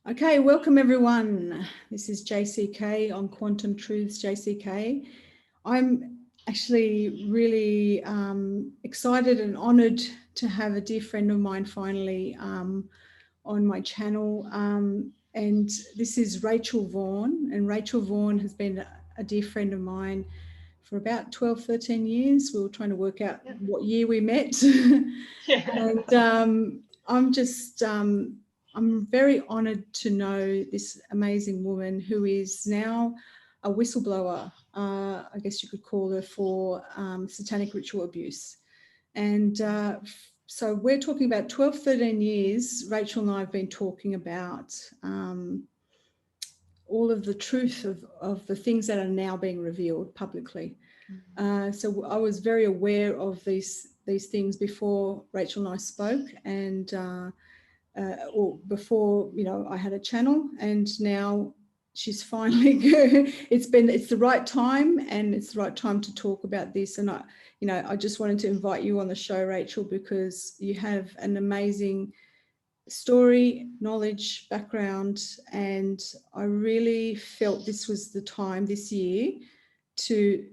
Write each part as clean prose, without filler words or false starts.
Okay, welcome everyone. This is JCK on Quantum Truths JCK. I'm actually really excited and honoured to have a dear friend of mine finally on my channel. And this is Rachel Vaughan. And Rachel Vaughan has been a dear friend of mine for about 12, 13 years. We were trying to work out what year we met. And I'm very honoured to know this amazing woman who is now a whistleblower, I guess you could call her, for satanic ritual abuse. And so we're talking about 12, 13 years. Rachel and I have been talking about all of the truth of the things that are now being revealed publicly. So I was very aware of these things before Rachel and I spoke, and or before, you know, I had a channel, and now she's finally it's the right time, and it's the right time to talk about this. And I just wanted to invite you on the show, Rachel, because you have an amazing story, knowledge, background, and I really felt this was the time this year to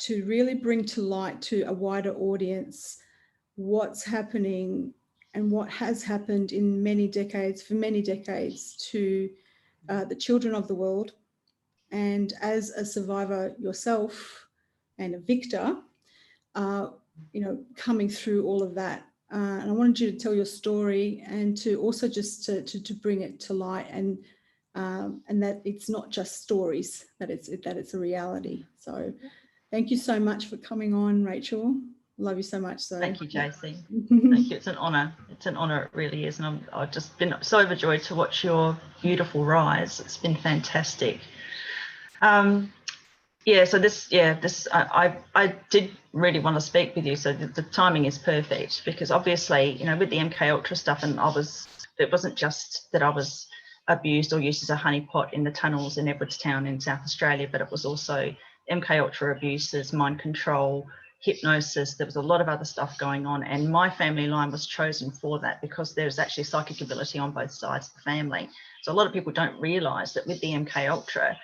really bring to light to a wider audience what's happening and what has happened in for many decades to the children of the world. And as a survivor yourself and a victor, coming through all of that. And I wanted you to tell your story, and to also just to bring it to light, and that it's not just stories, that it's a reality. So thank you so much for coming on, Rachel. Love you so much. So thank you, JC. Thank you. It's an honour. It's an honour. It really is. And I've just been so overjoyed to watch your beautiful rise. It's been fantastic. I did really want to speak with you. So the timing is perfect, because obviously, you know, with the MK Ultra stuff, and it wasn't just that I was abused or used as a honeypot in the tunnels in Edwardstown in South Australia, but it was also MK Ultra abuses, mind control, hypnosis. There was a lot of other stuff going on, and my family line was chosen for that because there's actually psychic ability on both sides of the family. So a lot of people don't realise that with the MK Ultra,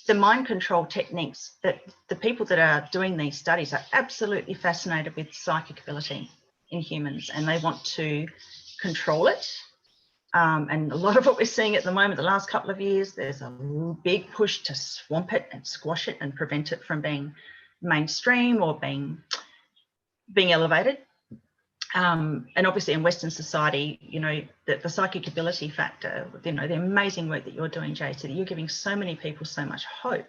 the mind control techniques, that the people that are doing these studies are absolutely fascinated with psychic ability in humans, and they want to control it. And a lot of what we're seeing at the moment, the last couple of years, there's a big push to swamp it and squash it and prevent it from being mainstream or being elevated. And obviously in Western society, you know, the psychic ability factor, you know, the amazing work that you're doing, JC, that you're giving so many people so much hope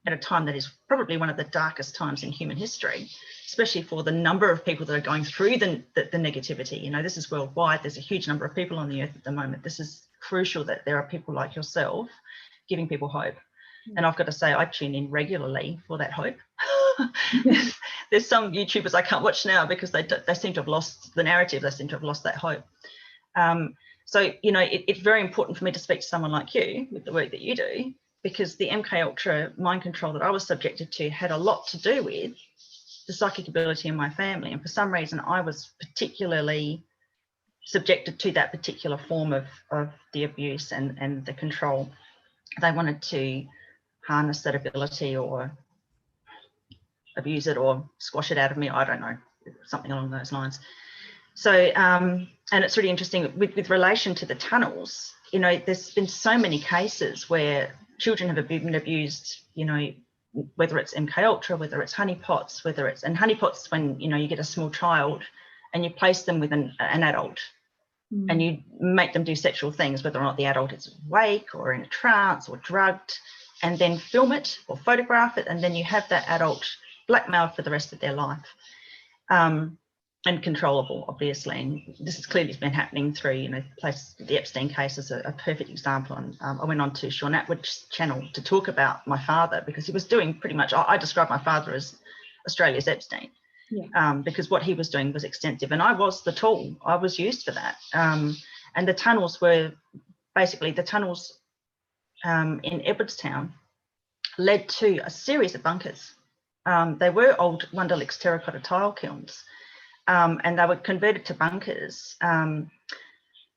at a time that is probably one of the darkest times in human history, especially for the number of people that are going through the negativity. You know, this is worldwide. There's a huge number of people on the earth at the moment. This is crucial that there are people like yourself giving people hope. And I've got to say, I tune in regularly for that hope. There's some YouTubers I can't watch now because they seem to have lost the narrative. They seem to have lost that hope. So, you know, it's very important for me to speak to someone like you with the work that you do, because the MK Ultra mind control that I was subjected to had a lot to do with the psychic ability in my family. And for some reason, I was particularly subjected to that particular form of the abuse and the control. They wanted to harness that ability or abuse it or squash it out of me. I don't know, something along those lines. So, and it's really interesting with relation to the tunnels, you know, there's been so many cases where children have been abused, you know, whether it's MK Ultra, whether it's honeypots, and honeypots when, you know, you get a small child and you place them with an adult and you make them do sexual things, whether or not the adult is awake or in a trance or drugged, and then film it or photograph it, and then you have that adult blackmailed for the rest of their life, and controllable, obviously. And this has clearly been happening through, you know, the Epstein case is a perfect example. And I went on to Sean Atwood's channel to talk about my father, because he was doing pretty much, I describe my father as Australia's Epstein, because what he was doing was extensive, and I was the tool. I was used for that. And the tunnels were basically in Edwardstown led to a series of bunkers. They were old Wunderlich's terracotta tile kilns, and they were converted to bunkers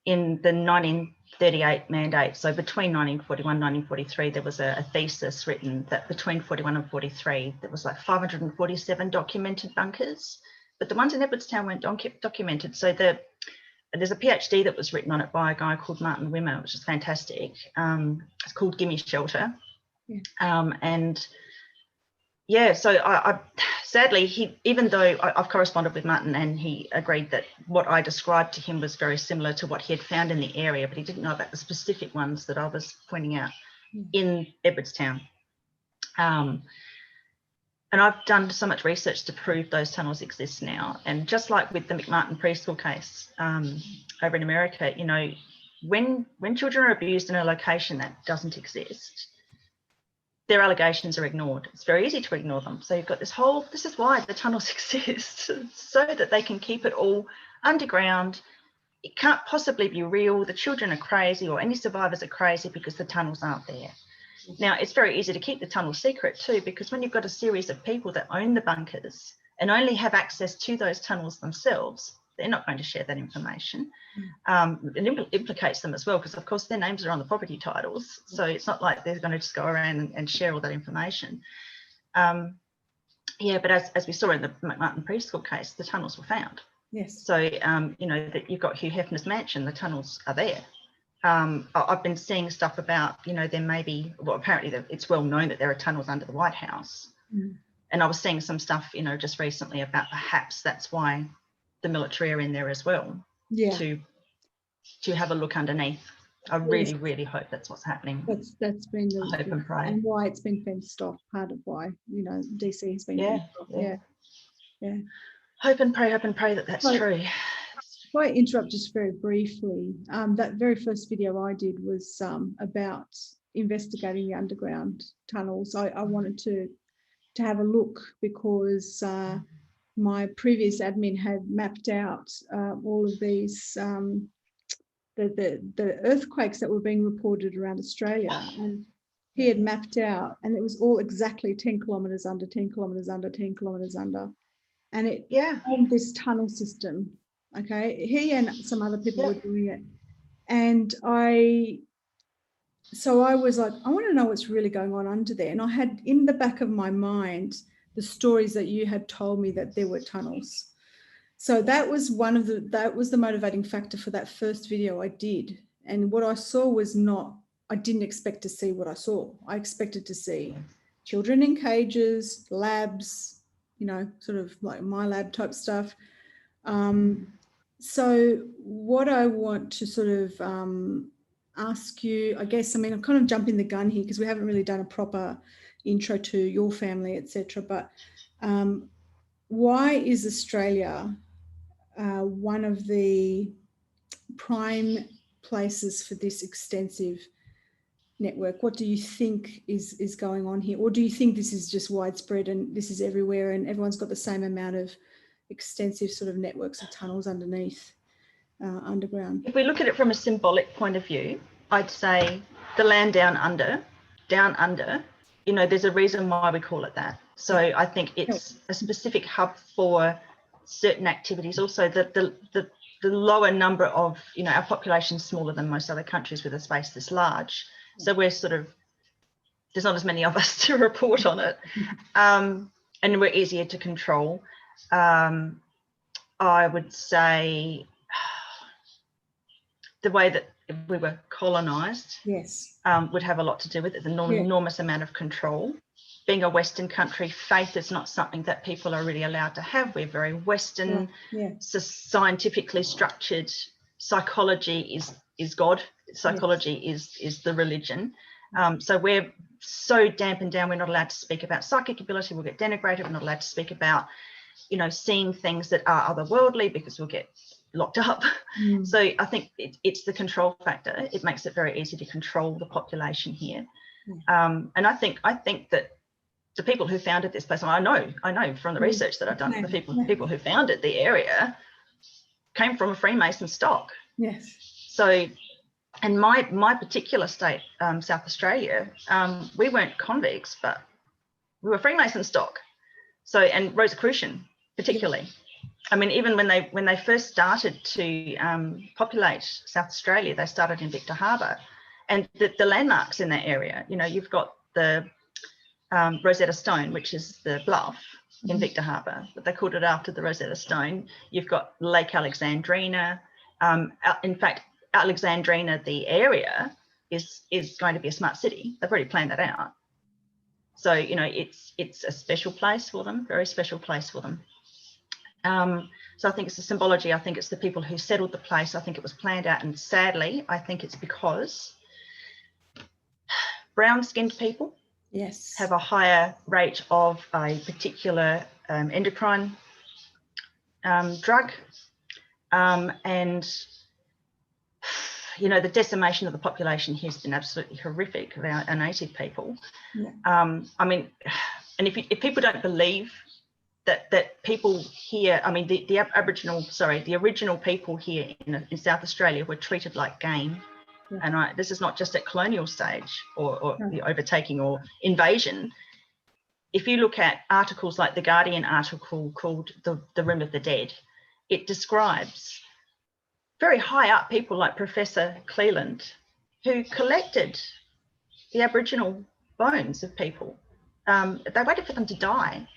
in the 1938 mandate, so between 1941 and 1943, there was a thesis written that between 41 and 43, there was like 547 documented bunkers, but the ones in Edwardstown weren't documented. So there's a PhD that was written on it by a guy called Martin Wimmer, which is fantastic. It's called Gimme Shelter. Yeah. And yeah, so I sadly, even though I've corresponded with Martin and he agreed that what I described to him was very similar to what he had found in the area, but he didn't know about the specific ones that I was pointing out in Edwardstown. And I've done so much research to prove those tunnels exist now. And just like with the McMartin preschool case over in America, you know, when children are abused in a location that doesn't exist, their allegations are ignored. It's very easy to ignore them. So you've got this is why the tunnels exist, so that they can keep it all underground. It can't possibly be real. The children are crazy, or any survivors are crazy because the tunnels aren't there. Now, it's very easy to keep the tunnel secret too, because when you've got a series of people that own the bunkers and only have access to those tunnels themselves, they're not going to share that information. It implicates them as well, because of course their names are on the property titles. So it's not like they're going to just go around and share all that information. Yeah, but as we saw in the McMartin preschool case, the tunnels were found. Yes. So, you know, that you've got Hugh Hefner's mansion, the tunnels are there. I've been seeing stuff about, you know, there may be, well, apparently it's well known that there are tunnels under the White House. And I was seeing some stuff, you know, just recently about perhaps that's why the military are in there as well, to have a look underneath. I really, really hope that's what's happening. That's been the hope and pray. And why it's been fenced off, part of why, you know, DC has been fenced off. Yeah. Hope and pray that that's true. If I interrupt just very briefly, that very first video I did was about investigating the underground tunnels. I wanted to have a look because my previous admin had mapped out all of these the earthquakes that were being reported around Australia, and he had mapped out, and it was all exactly 10 kilometres under, 10 kilometres under, 10 kilometres under, and it formed this tunnel system. Okay, he and some other people were doing it, and I was like, I want to know what's really going on under there. And I had in the back of my mind the stories that you had told me that there were tunnels. So that was the motivating factor for that first video I did. And what I saw was I didn't expect to see what I saw. I expected to see children in cages, labs, you know, sort of like my lab type stuff. So what I want to sort of ask you, I guess, I mean, I'm kind of jumping the gun here because we haven't really done a proper intro to your family, etc. But why is Australia one of the prime places for this extensive network? What do you think is going on here? Or do you think this is just widespread and this is everywhere and everyone's got the same amount of extensive sort of networks of tunnels underneath, underground? If we look at it from a symbolic point of view, I'd say the land down under, you know, there's a reason why we call it that. So I think it's a specific hub for certain activities. Also, the lower number of, you know, our population is smaller than most other countries with a space this large. So we're sort of, there's not as many of us to report on it. And we're easier to control. I would say the way that we were colonised would have a lot to do with it, the enormous amount of control. Being a Western country, faith is not something that people are really allowed to have. We're very Western, so scientifically structured. Psychology is God. Psychology is the religion. So we're so dampened down. We're not allowed to speak about psychic ability. We'll get denigrated. We're not allowed to speak about, you know, seeing things that are otherworldly because we'll get locked up. So I think it's the control factor. It makes it very easy to control the population here. And I think that the people who founded this place, and I know from the research that I've done, the people who founded the area came from a Freemason stock. Yes. So, and my particular state, South Australia, we weren't convicts, but we were Freemason stock. So, and Rosicrucian particularly. I mean, even when they first started to populate South Australia, they started in Victor Harbour, and the landmarks in that area, you know, you've got the Rosetta Stone, which is the bluff in Victor Harbour, but they called it after the Rosetta Stone. You've got Lake Alexandrina. In fact, Alexandrina, the area, is going to be a smart city. They've already planned that out. So, you know, it's a special place for them, very special place for them. So I think it's the symbology. I think it's the people who settled the place. I think it was planned out. And sadly, I think it's because brown-skinned people have a higher rate of a particular endocrine drug. And, you know, the decimation of the population here has been absolutely horrific of our native people. I mean, and if people don't believe that people here, I mean, the original people here in South Australia were treated like game. And this is not just at colonial stage or the overtaking or invasion. If you look at articles like the Guardian article called The Room of the Dead, it describes very high up people like Professor Cleland, who collected the Aboriginal bones of people. They waited for them to die.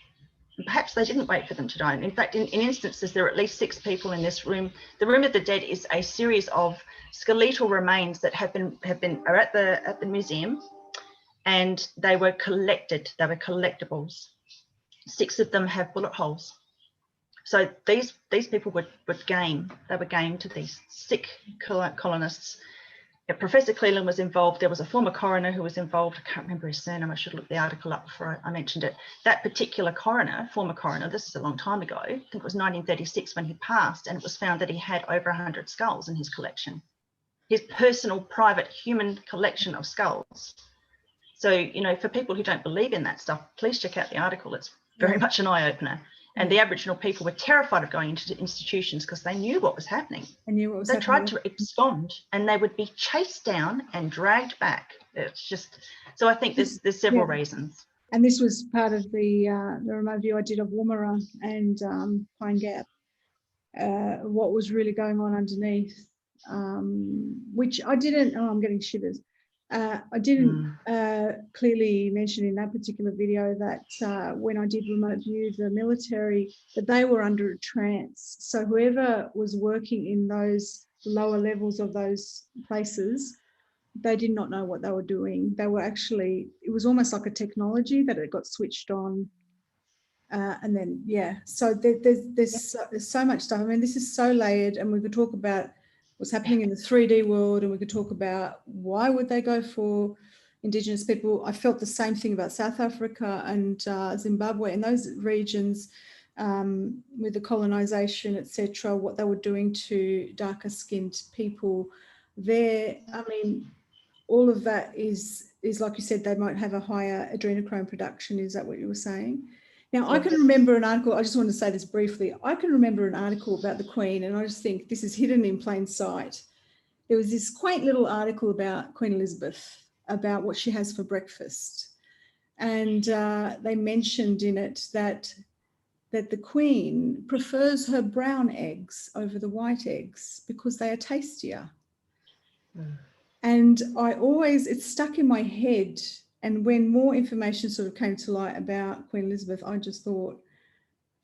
Perhaps they didn't wait for them to die. In fact, in instances, there are at least 6 people in this room. The Room of the Dead is a series of skeletal remains that are at the museum, and they were collected. They were collectibles. 6 of them have bullet holes. So these people were game. They were game to these sick colonists. Professor Cleland was involved. There was a former coroner who was involved. I can't remember his surname. I should look the article up before I mentioned it. That particular former coroner, this is a long time ago, I think it was 1936 when he passed, and it was found that he had over 100 skulls in his collection, his personal, private, human collection of skulls. So, you know, for people who don't believe in that stuff, please check out the article. It's very much an eye-opener. And the Aboriginal people were terrified of going into institutions because they knew what was happening. They tried to abscond, and they would be chased down and dragged back. It's just, so I think there's several reasons. And this was part of the remote view I did of Woomera and Pine Gap, what was really going on underneath, which I didn't, I'm getting shivers. I didn't clearly mention in that particular video that when I did remote view the military, that they were under a trance. So whoever was working in those lower levels of those places, they did not know what they were doing. They were actually, it was almost like a technology that it got switched on. And then, so there's so much stuff. I mean, this is so layered, and we could talk about what's happening in the 3D world, and we could talk about why would they go for Indigenous people. I felt the same thing about South Africa and Zimbabwe and those regions with the colonisation, etc., what they were doing to darker skinned people there. I mean, all of that is like you said, they might have a higher adrenochrome production. Is that what you were saying? Now, I can remember an article, I just want to say this briefly. I can remember an article about the Queen, and I just think this is hidden in plain sight. There was this quaint little article about Queen Elizabeth, about what she has for breakfast. And they mentioned in it that the Queen prefers her brown eggs over the white eggs because they are tastier. And it's stuck in my head. And when more information sort of came to light about Queen Elizabeth, I just thought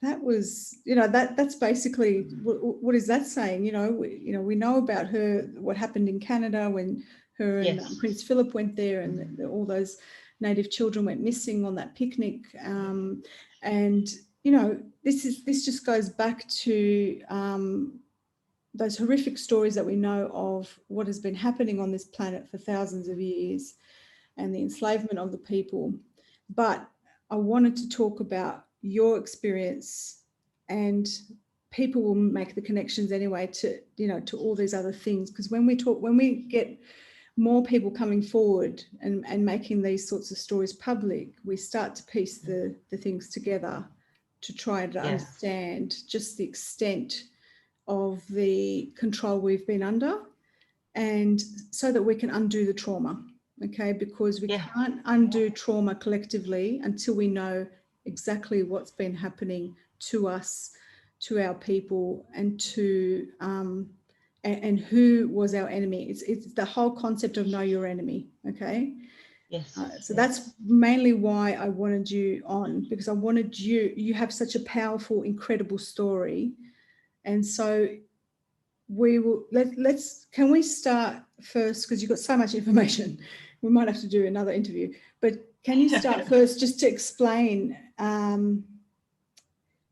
that was, that's basically, what is that saying? We know about her, what happened in Canada when her and Prince Philip went there, and all those native children went missing on that picnic. And this just goes back to those horrific stories that we know of what has been happening on this planet for thousands of years, and the enslavement of the people. But I wanted to talk about your experience, and people will make the connections anyway to all these other things, because when we get more people coming forward and making these sorts of stories public, we start to piece the things together to try to understand just the extent of the control we've been under, and so that we can undo the trauma. Okay, because we can't undo trauma collectively until we know exactly what's been happening to us, to our people and to and who was our enemy. It's the whole concept of know your enemy. Okay. Yes. So that's mainly why I wanted you on, because I wanted you have such a powerful, incredible story. And so we will can we start first, because you've got so much information, we might have to do another interview, but can you start first just to explain,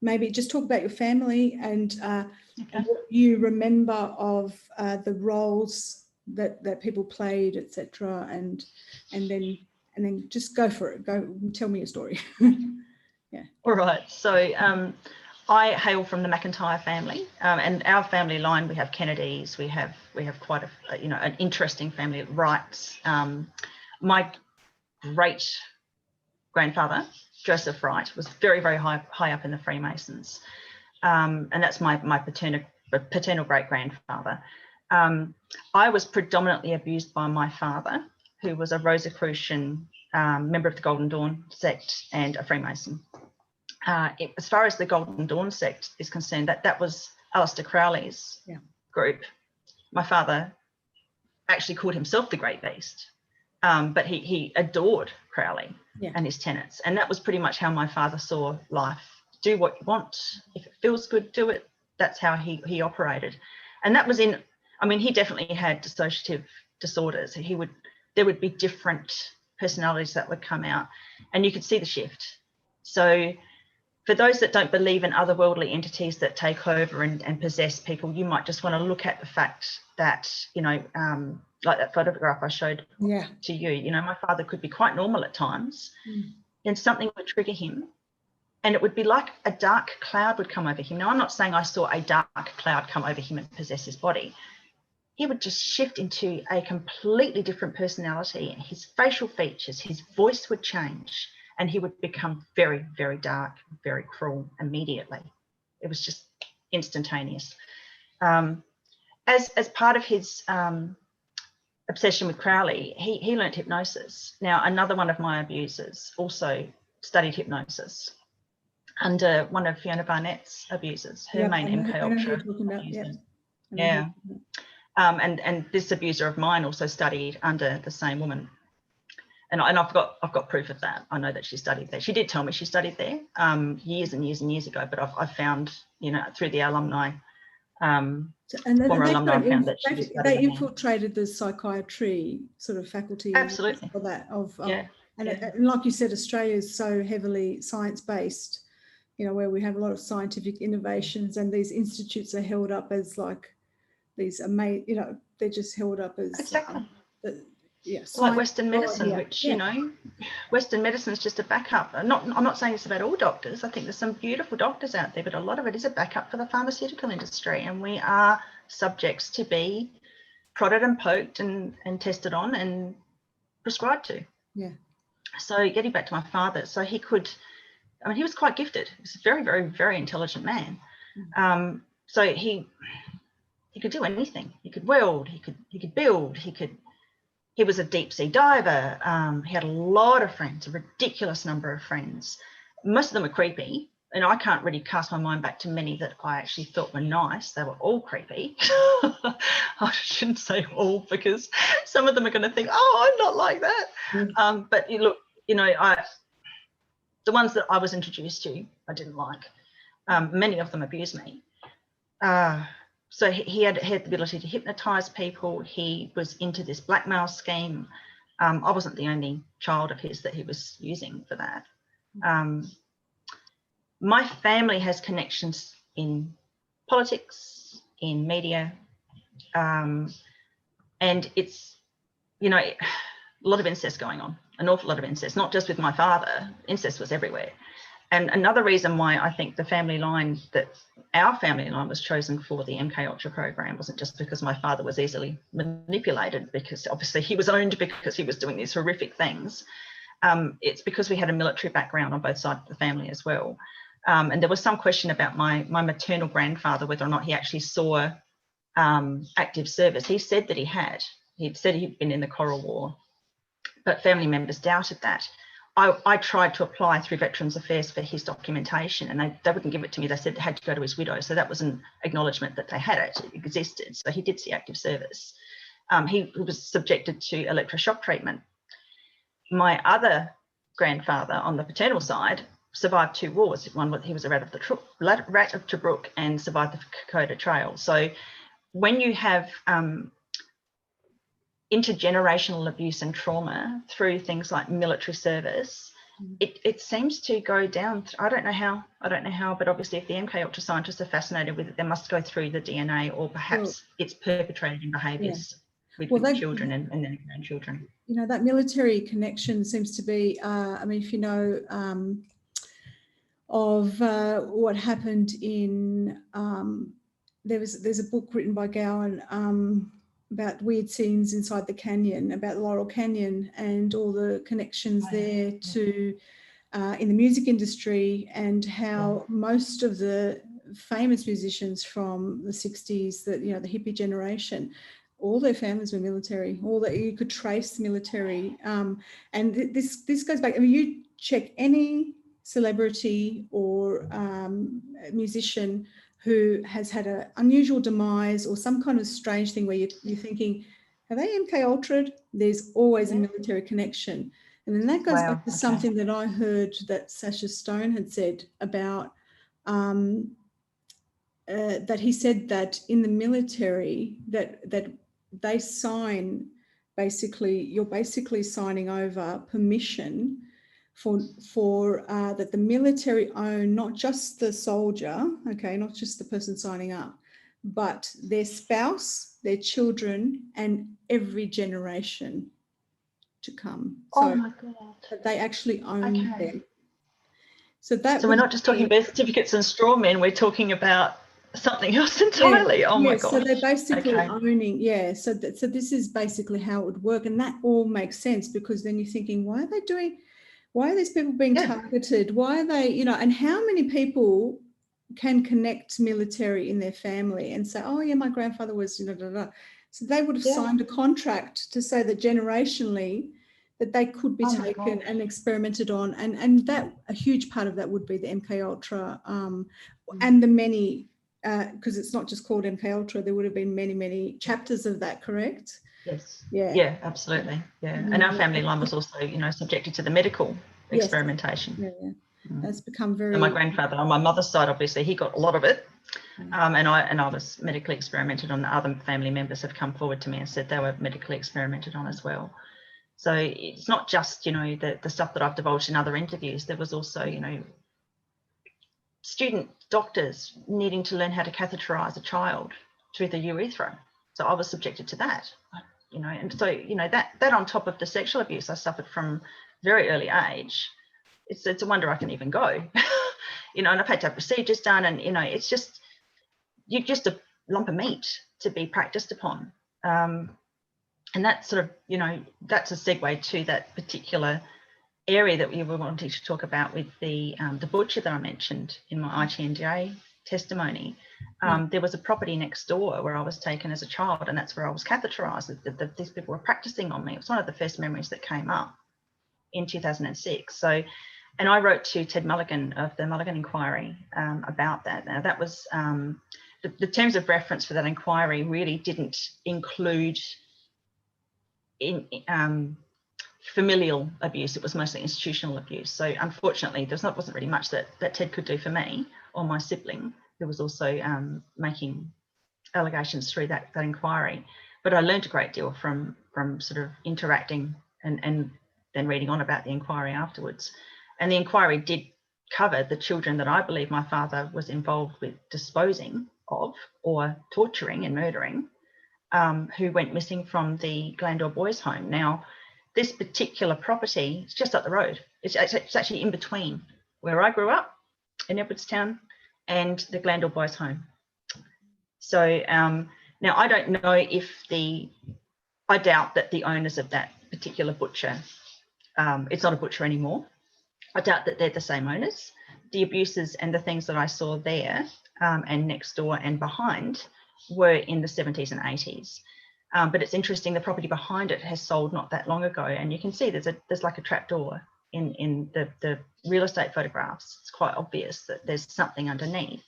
maybe just talk about your family and what you remember of the roles that people played, etc., and then just go for it. Go tell me a story. Yeah. All right. So I hail from the McIntyre family, and our family line, we have Kennedys, we have quite a an interesting family. Wrights. My great grandfather, Joseph Wright, was very, very high up in the Freemasons, and that's my paternal great grandfather. I was predominantly abused by my father, who was a Rosicrucian member of the Golden Dawn sect and a Freemason. As far as the Golden Dawn sect is concerned, that was Aleister Crowley's group. My father actually called himself the Great Beast, but he adored Crowley and his tenets, and that was pretty much how my father saw life. Do what you want. If it feels good, do it. That's how he operated, and that was in. I mean, he definitely had dissociative disorders. There would be different personalities that would come out, and you could see the shift. So for those that don't believe in otherworldly entities that take over and possess people, you might just want to look at the fact that, like that photograph I showed to you, my father could be quite normal at times, and something would trigger him, and it would be like a dark cloud would come over him. Now, I'm not saying I saw a dark cloud come over him and possess his body. He would just shift into a completely different personality. His facial features, his voice would change, and he would become very, very dark, very cruel immediately. It was just instantaneous. As part of his obsession with Crowley, he learnt hypnosis. Now, another one of my abusers also studied hypnosis under one of Fiona Barnett's abusers, her main MK Ultra abuser. And this abuser of mine also studied under the same woman. And I've got proof of that. I know that she studied there. She did tell me she studied there years and years and years ago, but I've found, through the alumni, former alumni, I found that they infiltrated the psychiatry sort of faculty. Absolutely. For that and like you said, Australia is so heavily science-based, where we have a lot of scientific innovations, and these institutes are held up as like these amazing, they're just held up as exactly. Yes, like Western medicine, which Western medicine is just a backup. I'm not saying it's about all doctors. I think there's some beautiful doctors out there, but a lot of it is a backup for the pharmaceutical industry, and we are subjects to be prodded and poked and tested on and prescribed to. Yeah. So getting back to my father, so he was quite gifted. He was a very, very, very intelligent man. So he could do anything. He could weld. He could build. He was a deep sea diver. He had a lot of friends, a ridiculous number of friends. Most of them were creepy, and I can't really cast my mind back to many that I actually thought were nice. They were all creepy. I shouldn't say all, because some of them are going to think, oh, I'm not like that. But look, the ones that I was introduced to, I didn't like. Many of them abused me. So he had the ability to hypnotize people. He was into this blackmail scheme. I wasn't the only child of his that he was using for that. My family has connections in politics, in media, and it's, a lot of incest going on, an awful lot of incest, not just with my father. Incest was everywhere. And another reason why I think our family line was chosen for the MK Ultra program wasn't just because my father was easily manipulated, because obviously he was owned because he was doing these horrific things. It's because we had a military background on both sides of the family as well. And there was some question about my maternal grandfather, whether or not he actually saw active service. He said that he had. He'd said he'd been in the Coral War, but family members doubted that. I tried to apply through Veterans Affairs for his documentation, and they wouldn't give it to me. They said it had to go to his widow. So that was an acknowledgement that they had it existed. So he did see active service. He was subjected to electroshock treatment. My other grandfather on the paternal side survived 2 wars. One, he was a rat of Tobruk and survived the Kokoda Trail. So when you have intergenerational abuse and trauma through things like military service, it seems to go down. I don't know how, but obviously if the MK Ultra scientists are fascinated with it, they must go through the DNA, or perhaps it's perpetrated in behaviours with children and then grandchildren. You know, that military connection seems to be, I mean, if you know of what happened in, there's a book written by Vaughan about weird scenes inside the canyon, about Laurel Canyon and all the connections there to in the music industry, and how most of the famous musicians from the 60s, that, you know, the hippie generation, all their families were military, all that you could trace military. And this goes back, I mean, you check any celebrity or musician who has had an unusual demise or some kind of strange thing where you're thinking, have they MK Ultra'd? There's always a military connection. And then that goes back to something that I heard that Sacha Stone had said about, that he said that in the military that they sign, basically, you're basically signing over permission for that the military own not just the soldier, okay, not just the person signing up, but their spouse, their children, and every generation to come. So my God. they actually own them. So we're not just talking birth certificates and straw men, we're talking about something else entirely. My God. So they're basically owning, so this is basically how it would work. And that all makes sense, because then you're thinking, why are these people being targeted? Why are they, you know, and how many people can connect military in their family and say, oh yeah, my grandfather was, you know, So they would have signed a contract to say that generationally that they could be taken and experimented on. And that a huge part of that would be the MK Ultra and the many, because it's not just called MK Ultra, there would have been many, many chapters of that, correct? Yes. Yeah, absolutely. Yeah. And our family line was also, you know, subjected to the medical experimentation. Yeah. That's become very. And my grandfather on my mother's side, obviously, he got a lot of it. And I was medically experimented on. The other family members have come forward to me and said they were medically experimented on as well. So it's not just, you know, the stuff that I've divulged in other interviews. There was also, you know, student doctors needing to learn how to catheterize a child through the urethra. So I was subjected to that, you know, and so, you know, that on top of the sexual abuse I suffered from very early age, it's a wonder I can even go, you know, and I've had to have procedures done, and, you know, it's just, you're just a lump of meat to be practiced upon. And that's sort of, you know, that's a segue to that particular area that we were wanting to talk about with the butcher that I mentioned in my ITNJ testimony. There was a property next door where I was taken as a child, and that's where I was catheterized. These people were practicing on me. It was one of the first memories that came up in 2006. So, and I wrote to Ted Mulligan of the Mulligan Inquiry about that. Now, that was the terms of reference for that inquiry really didn't include in familial abuse. It was mostly institutional abuse. So unfortunately, wasn't really much that Ted could do for me or my sibling, who was also making allegations through that inquiry. But I learned a great deal from sort of interacting and then reading on about the inquiry afterwards. And the inquiry did cover the children that I believe my father was involved with disposing of or torturing and murdering, who went missing from the Glandore Boys' Home. Now, this particular property is just up the road. It's actually in between where I grew up in Edwardstown and the Glandore Boys' Home. So now I don't know if I doubt that the owners of that particular butcher, it's not a butcher anymore. I doubt that they're the same owners. The abuses and the things that I saw there and next door and behind were in the 70s and 80s. But it's interesting, the property behind it has sold not that long ago, and you can see there's like a trap door in the real estate photographs, it's quite obvious that there's something underneath.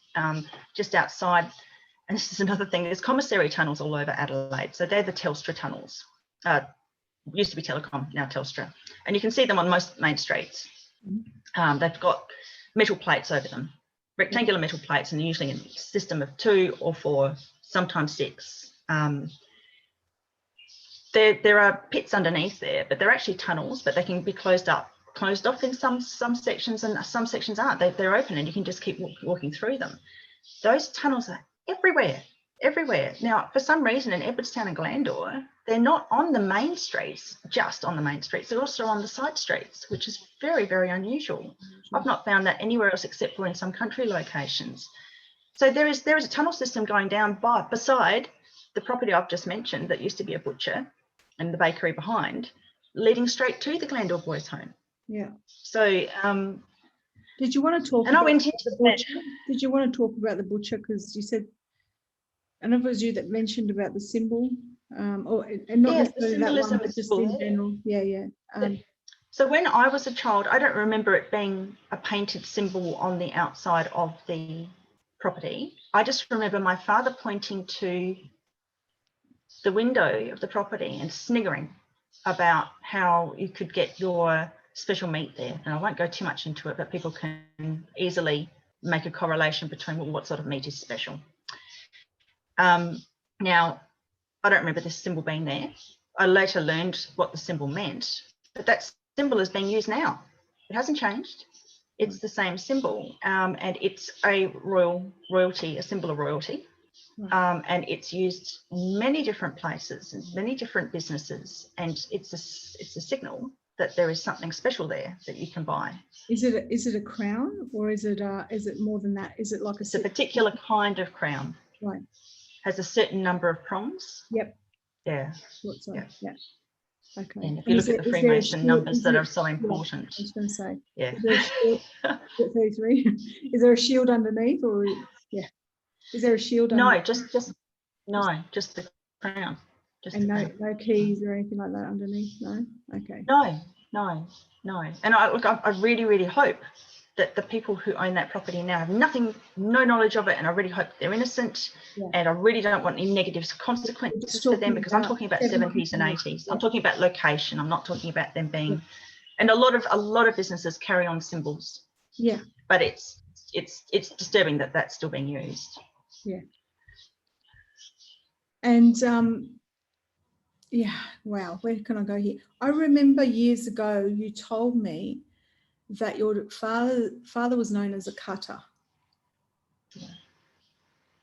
Just outside, and this is another thing, there's commissary tunnels all over Adelaide. So they're the Telstra tunnels. Used to be Telecom, now Telstra. And you can see them on most main streets. They've got metal plates over them, rectangular metal plates, and usually in a system of 2 or 4, sometimes 6. There are pits underneath there, but they're actually tunnels, but they can be closed off in some sections, and some sections aren't. They're open and you can just keep walking through them. Those tunnels are everywhere. Now, for some reason in Edwardstown and Glandore, they're not on the main streets, just on the main streets. They're also on the side streets, which is very, very unusual. I've not found that anywhere else except for in some country locations. So there is a tunnel system going down beside the property I've just mentioned that used to be a butcher and the bakery behind, leading straight to the Glandore Boys' Home. Yeah. So did you want to talk about the butcher? Did you want to talk about the butcher? Because you said, I don't know if it was you that mentioned about the symbol, and not necessarily that one, but just in general. Yeah. So when I was a child, I don't remember it being a painted symbol on the outside of the property. I just remember my father pointing to the window of the property and sniggering about how you could get your special meat there. And I won't go too much into it, but people can easily make a correlation between what sort of meat is special. Now, I don't remember this symbol being there. I later learned what the symbol meant, but that symbol is being used now. It hasn't changed. It's the same symbol, and it's a royalty, a symbol of royalty. And it's used in many different places and many different businesses, and it's a signal that there is something special there that you can buy. Is it a crown, or is it more than that? Is it like a particular kind of crown? Right. Has a certain number of prongs. Yep. Yeah. Yeah. Okay. And if you look at the Freemason numbers that are so important. I was going to say. Yeah. Is there a shield, 33. Is there a shield underneath, or is there a shield? No, just the crown. And no keys or anything like that underneath. No. Okay. No. And I really, really hope that the people who own that property now have no knowledge of it, and I really hope they're innocent. Yeah. And I really don't want any negative consequences for them, because I'm talking about 70s and 80s. Yeah. I'm talking about location. I'm not talking about them being. Yeah. And a lot of businesses carry on symbols. Yeah. But it's disturbing that that's still being used. Yeah. And wow, where can I go here? I remember years ago you told me that your father was known as a cutter. Yeah.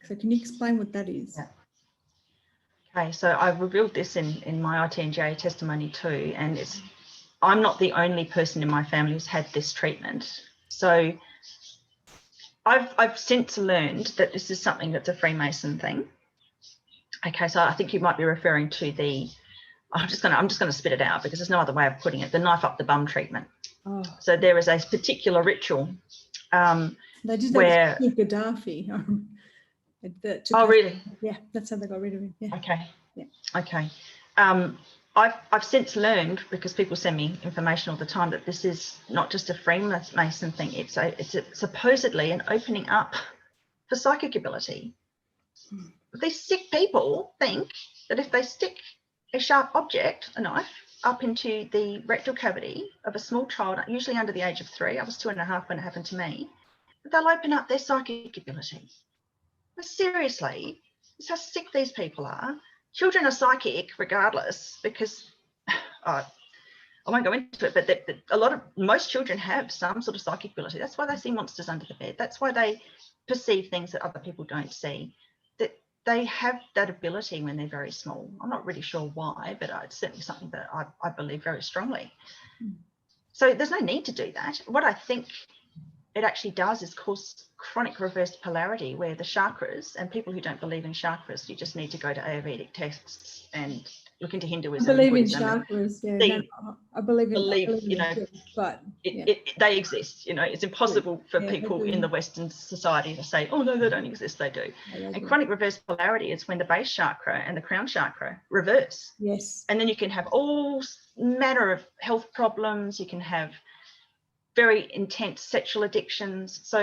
So can you explain what that is? Yeah. Okay, so I've revealed this in my ITNJ testimony too, and I'm not the only person in my family who's had this treatment. So I've since learned that this is something that's a Freemason thing. Okay, so I think you might be referring to I'm just gonna spit it out because there's no other way of putting it, the knife up the bum treatment. Oh. So there is a particular ritual they did that with Gaddafi. Oh, really? Yeah, that's how they got rid of him. Yeah. Okay. Yeah. Okay. I've since learned, because people send me information all the time, that this is not just a Freemason thing. It's supposedly an opening up for psychic ability. These sick people think that if they stick a sharp object, a knife, up into the rectal cavity of a small child, usually under the age of 3, I was 2.5 when it happened to me, that they'll open up their psychic ability. But seriously, this is how sick these people are. Children are psychic regardless, because I won't go into it, but most children have some sort of psychic ability. That's why they see monsters under the bed. That's why they perceive things that other people don't see. That they have that ability when they're very small. I'm not really sure why, but it's certainly something that I believe very strongly. So there's no need to do that. What I think it actually does is cause chronic reversed polarity, where the chakras, and people who don't believe in chakras, you just need to go to Ayurvedic texts and look into Hinduism. I believe in chakras, yeah. I believe in but they exist. It's impossible for people in the Western society to say, oh no, they don't exist. They do. And chronic reverse polarity is when the base chakra and the crown chakra reverse. Yes. And then you can have all manner of health problems. You can have very intense sexual addictions. So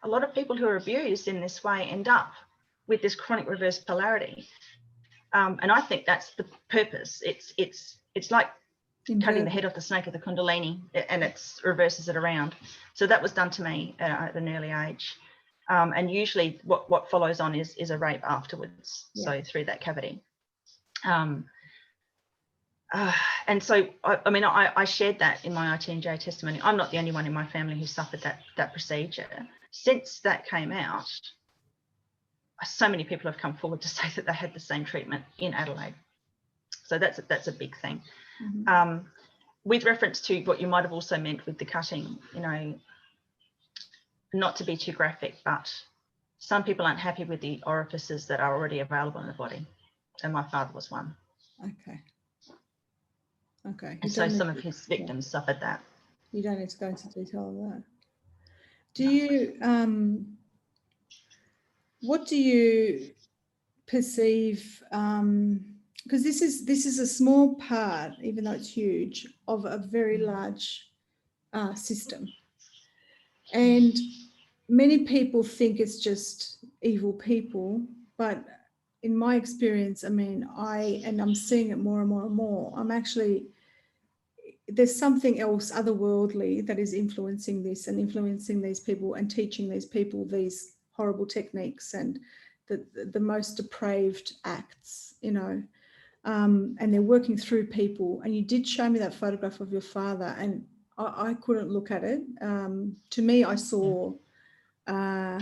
a lot of people who are abused in this way end up with this chronic reverse polarity. And I think that's the purpose. It's like cutting the head off the snake of the Kundalini, and it reverses it around. So that was done to me at an early age. And usually what follows on is a rape afterwards. Yeah. So through that cavity. And so, I shared that in my ITNJ testimony. I'm not the only one in my family who suffered that procedure. Since that came out, so many people have come forward to say that they had the same treatment in Adelaide. So that's a big thing. Mm-hmm. With reference to what you might have also meant with the cutting, not to be too graphic, but some people aren't happy with the orifices that are already available in the body. And my father was one. Okay. And so some of his victims suffered that. You don't need to go into detail of that. Do you, what do you perceive, because this is a small part, even though it's huge, of a very large system. And many people think it's just evil people, but in my experience, I'm seeing it more and more and more. There's something else otherworldly that is influencing this and influencing these people and teaching these people these horrible techniques and the most depraved acts, and they're working through people. And you did show me that photograph of your father, and I couldn't look at it. To me, I saw, I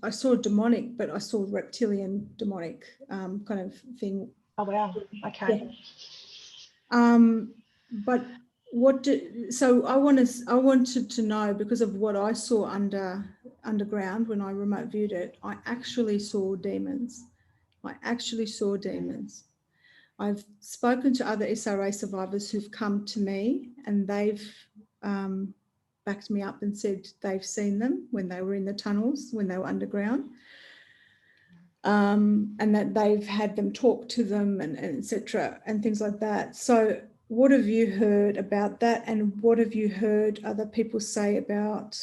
saw demonic, but I saw reptilian demonic kind of thing. Oh, wow. Okay. Yeah. But so I wanted to know, because of what I saw underground when I remote viewed it, I actually saw demons. I've spoken to other SRA survivors who've come to me, and they've backed me up and said they've seen them when they were in the tunnels, when they were underground, and that they've had them talk to them and etc. and things like that. So what have you heard about that, and what have you heard other people say about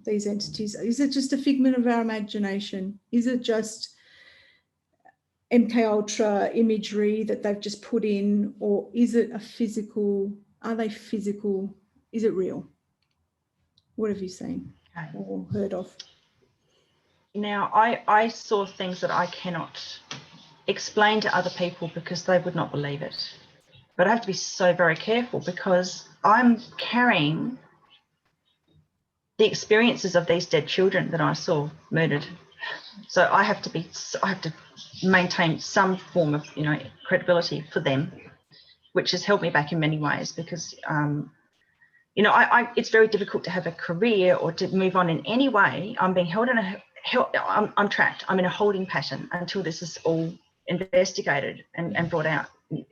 these entities? Is it just a figment of our imagination? Is it just MK Ultra imagery that they've just put in, or is it are they physical? Is it real? What have you seen or heard of? Now, I saw things that I cannot explain to other people because they would not believe it. But I have to be so very careful, because I'm carrying the experiences of these dead children that I saw murdered. So I have to maintain some form of, credibility for them, which has held me back in many ways, because, it's very difficult to have a career or to move on in any way. I'm being held I'm trapped. I'm in a holding pattern until this is all investigated and brought out.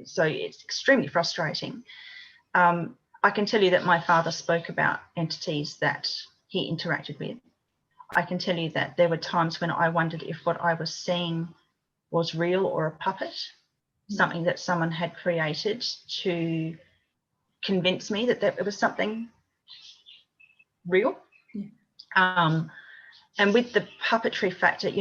So it's extremely frustrating. I can tell you that my father spoke about entities that he interacted with. I can tell you that there were times when I wondered if what I was seeing was real or a puppet, something that someone had created to convince me that it was something real. Yeah. And with the puppetry factor,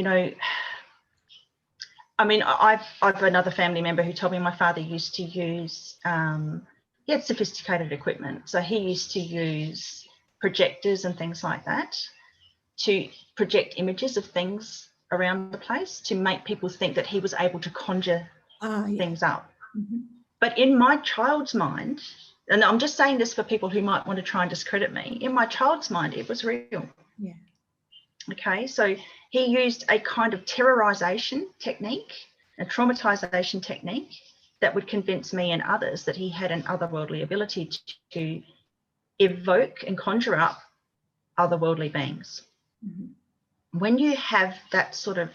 I've another family member who told me my father used to use, he had sophisticated equipment. So he used to use projectors and things like that to project images of things around the place to make people think that he was able to conjure things up. Mm-hmm. But in my child's mind, and I'm just saying this for people who might want to try and discredit me, in my child's mind, it was real. Yeah. Okay, so he used a kind of terrorization technique, a traumatization technique that would convince me and others that he had an otherworldly ability to evoke and conjure up otherworldly beings. Mm-hmm. When you have that sort of,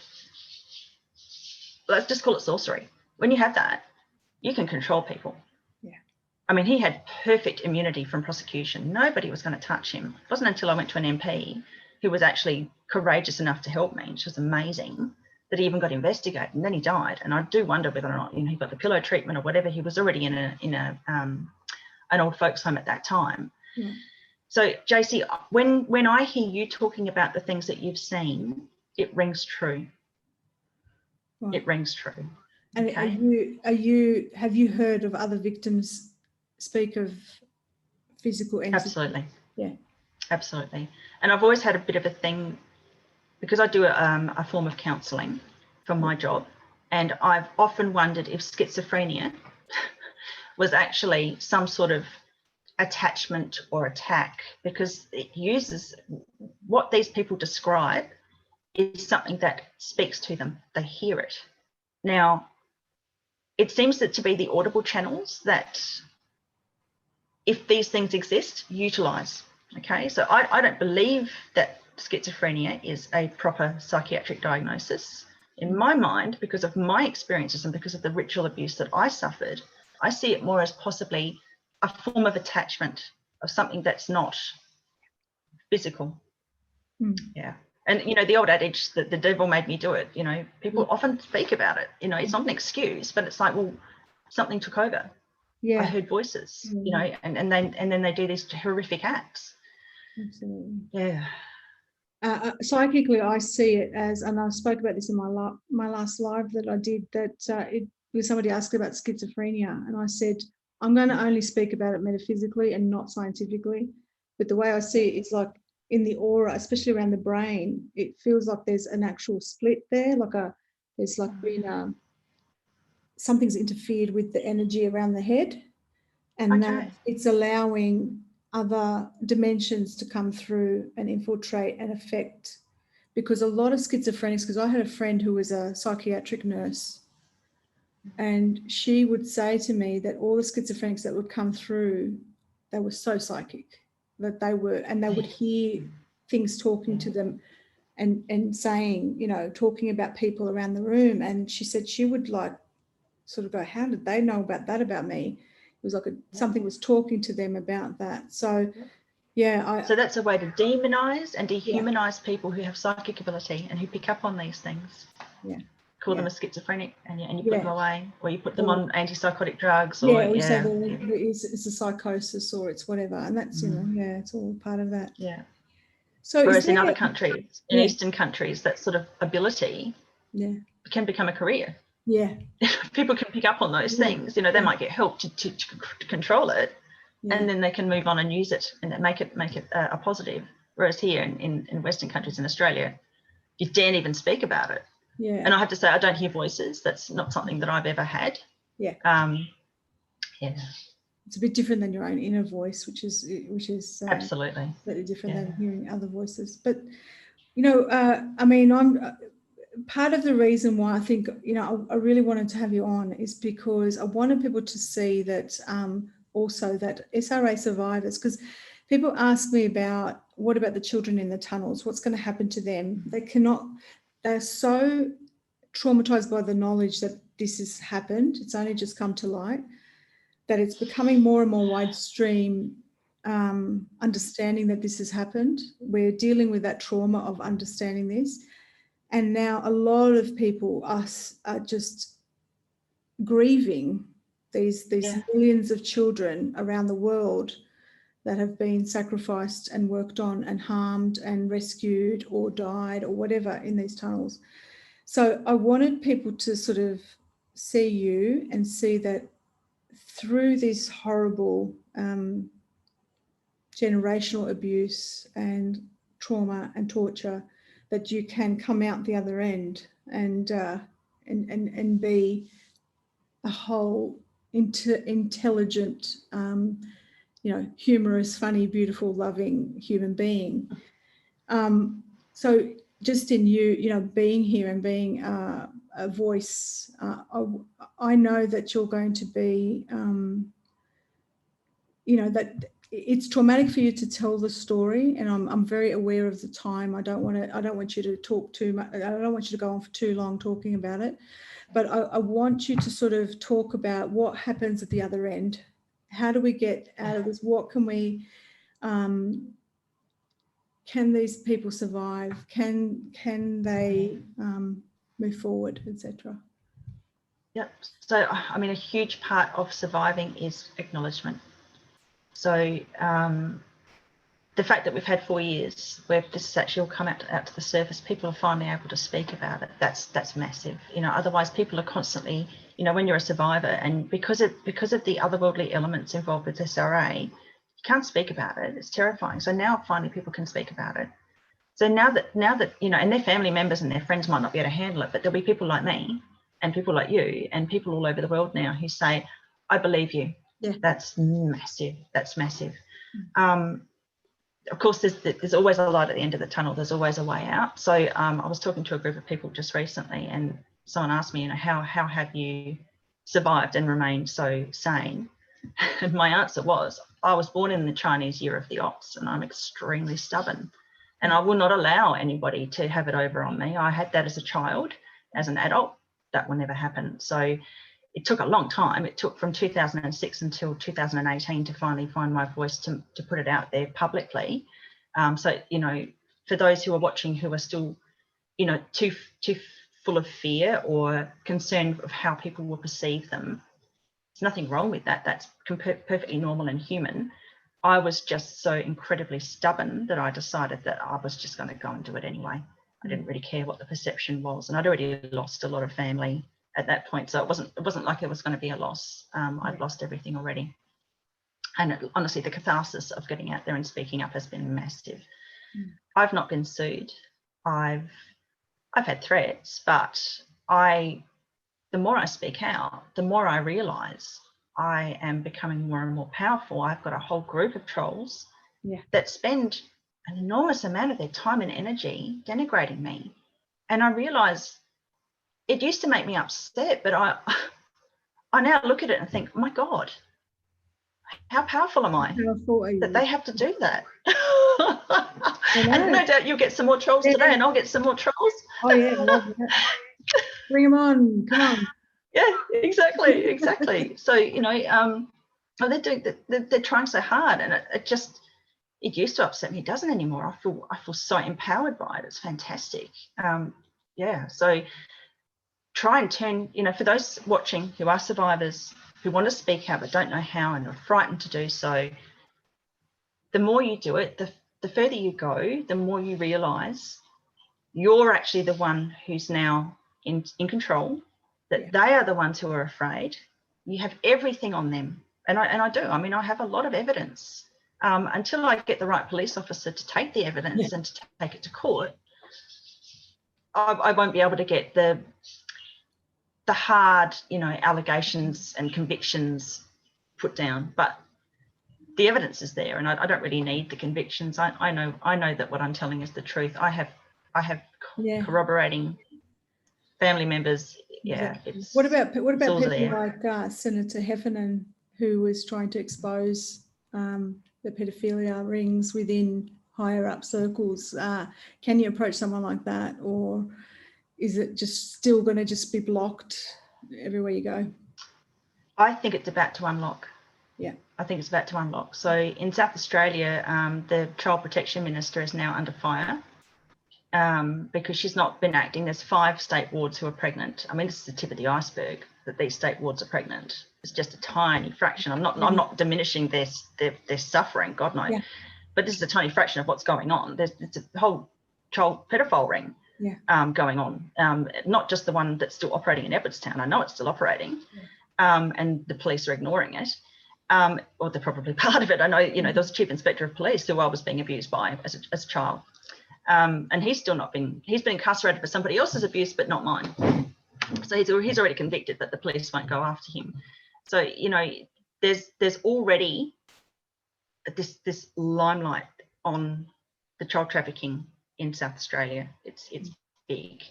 let's just call it sorcery, when you have that, you can control people. Yeah. He had perfect immunity from prosecution. Nobody was going to touch him. It wasn't until I went to an MP who was actually courageous enough to help me, which was amazing, that he even got investigated, and then he died. And I do wonder whether or not he got the pillow treatment or whatever. He was already in an old folks home at that time. Yeah. So, JC, when I hear you talking about the things that you've seen, it rings true. Right. It rings true. And okay. Have you heard of other victims speak of physical entity? Absolutely. Yeah. Absolutely. And I've always had a bit of a thing, because I do a form of counselling for my job, and I've often wondered if schizophrenia was actually some sort of attachment or attack, because it uses what these people describe is something that speaks to them. They hear it. Now, it seems that to be the audible channels that, if these things exist, utilise. Okay, so I don't believe that schizophrenia is a proper psychiatric diagnosis. In my mind, because of my experiences and because of the ritual abuse that I suffered, I see it more as possibly a form of attachment of something that's not physical. Yeah. And, you know, the old adage that the devil made me do it, you know, people often speak about it. You know, it's not an excuse, but it's like, well, something took over. Yeah. I heard voices, you know, and then they do these horrific acts. Absolutely. Yeah. Psychically, I see it as, and I spoke about this in my last live that I did, that somebody asked about schizophrenia, and I said, I'm going to only speak about it metaphysically and not scientifically. But the way I see it is like in the aura, especially around the brain, it feels like there's an actual split there, there's like been something's interfered with the energy around the head, and that it's allowing other dimensions to come through and infiltrate and affect. Because a lot of schizophrenics, because I had a friend who was a psychiatric nurse, and she would say to me that all the schizophrenics that would come through, they were so psychic, that they would hear things talking to them and saying, you know, talking about people around the room. And she said she would like sort of go, how did they know about that about me? It was like something was talking to them about that. So yeah. So that's a way to demonize and dehumanize people who have psychic ability and who pick up on these things. Yeah. Call them a schizophrenic, and you put them away, or you put them on antipsychotic drugs, or we say that it's a psychosis or it's whatever, and that's you know, it's all part of that. Yeah. So whereas in other countries, in Eastern countries, that sort of ability can become a career. Yeah. People can pick up on those things. You know, they might get help to control it, and then they can move on and use it and make it a positive. Whereas here in Western countries, in Australia, you daren't even speak about it. Yeah. And I have to say, I don't hear voices. That's not something that I've ever had. Yeah. Yeah. It's a bit different than your own inner voice, which is absolutely slightly different than hearing other voices. But you know, I mean, I'm part of the reason why I think, you know, I really wanted to have you on is because I wanted people to see that also that SRA survivors, because people ask me about what about the children in the tunnels, what's going to happen to them? They're so traumatized by the knowledge that this has happened, it's only just come to light, that it's becoming more and more widestream understanding that this has happened. We're dealing with that trauma of understanding this. And now a lot of people are just grieving these millions of children around the world that have been sacrificed and worked on and harmed and rescued or died or whatever in these tunnels. So I wanted people to sort of see you and see that through this horrible generational abuse and trauma and torture, that you can come out the other end and be a whole intelligent, you know, humorous, funny, beautiful, loving human being. So just in you know, being here and being a voice, I know that you're going to be, you know, that it's traumatic for you to tell the story, and I'm very aware of the time. I don't want you to talk too much. I don't want you to go on for too long talking about it, but I want you to sort of talk about what happens at the other end. How do we get out of this? What can we, can these people survive? Can they move forward, etc.? Yep. So, I mean, a huge part of surviving is acknowledgement. So the fact that we've had 4 years where this has actually all come out to the surface, people are finally able to speak about it. That's massive. You know, otherwise people are constantly, you know, when you're a survivor, and because of the otherworldly elements involved with SRA, you can't speak about it. It's terrifying. So now finally people can speak about it. So now that you know, and their family members and their friends might not be able to handle it, but there'll be people like me and people like you and people all over the world now who say, I believe you. Yeah. That's massive. That's massive. Of course, there's always a light at the end of the tunnel. There's always a way out. So I was talking to a group of people just recently, and someone asked me, you know, how have you survived and remained so sane? And my answer was, I was born in the Chinese year of the ox, and I'm extremely stubborn, and I will not allow anybody to have it over on me. I had that as a child. As an adult, that will never happen. So it took a long time. It took from 2006 until 2018 to finally find my voice to put it out there publicly. So, you know, for those who are watching who are still, you know, too full of fear or concerned of how people will perceive them, there's nothing wrong with that. That's perfectly normal and human. I was just so incredibly stubborn that I decided that I was just going to go and do it anyway. I didn't really care what the perception was, and I'd already lost a lot of family at that point, so it wasn't like it was going to be a loss. I'd lost everything already, and honestly, the catharsis of getting out there and speaking up has been massive. I've not been sued. I've had threats, but the more I speak out, the more I realise I am becoming more and more powerful. I've got a whole group of trolls that spend an enormous amount of their time and energy denigrating me, and I realise. It used to make me upset, but I now look at it and think, my God, how powerful am I that they have to do that? And no doubt you'll get some more trolls today, and I'll get some more trolls. Oh yeah, love that. Bring them on, come on. Yeah, exactly. So, you know, they're trying so hard, and it used to upset me. It doesn't anymore. I feel so empowered by it. It's fantastic. So try and turn, you know, for those watching who are survivors, who want to speak out but don't know how and are frightened to do so, the more you do it, the further you go, the more you realise you're actually the one who's now in control, that they are the ones who are afraid. You have everything on them. And I do. I mean, I have a lot of evidence. Until I get the right police officer to take the evidence and to take it to court, I won't be able to get the hard, you know, allegations and convictions put down. But the evidence is there, and I don't really need the convictions. I know that what I'm telling is the truth. I have corroborating family members. Exactly. What about people like Senator Heffernan, who was trying to expose the paedophilia rings within higher up circles? Can you approach someone like that, or is it just still going to just be blocked everywhere you go? I think it's about to unlock. Yeah. I think it's about to unlock. So in South Australia, the Child Protection Minister is now under fire because she's not been acting. There's 5 state wards who are pregnant. I mean, this is the tip of the iceberg, that these state wards are pregnant. It's just a tiny fraction. I'm not diminishing their suffering, God no. Yeah. But this is a tiny fraction of what's going on. It's a whole child pedophile ring going on. Not just the one that's still operating in Edwardstown. I know it's still operating, and the police are ignoring it. Or they're probably part of it. I know, you know, there was a chief inspector of police who I was being abused by as a child. And he's been incarcerated for somebody else's abuse, but not mine. So he's already convicted, but the police won't go after him. So, you know, there's already this limelight on the child trafficking in South Australia. It's big.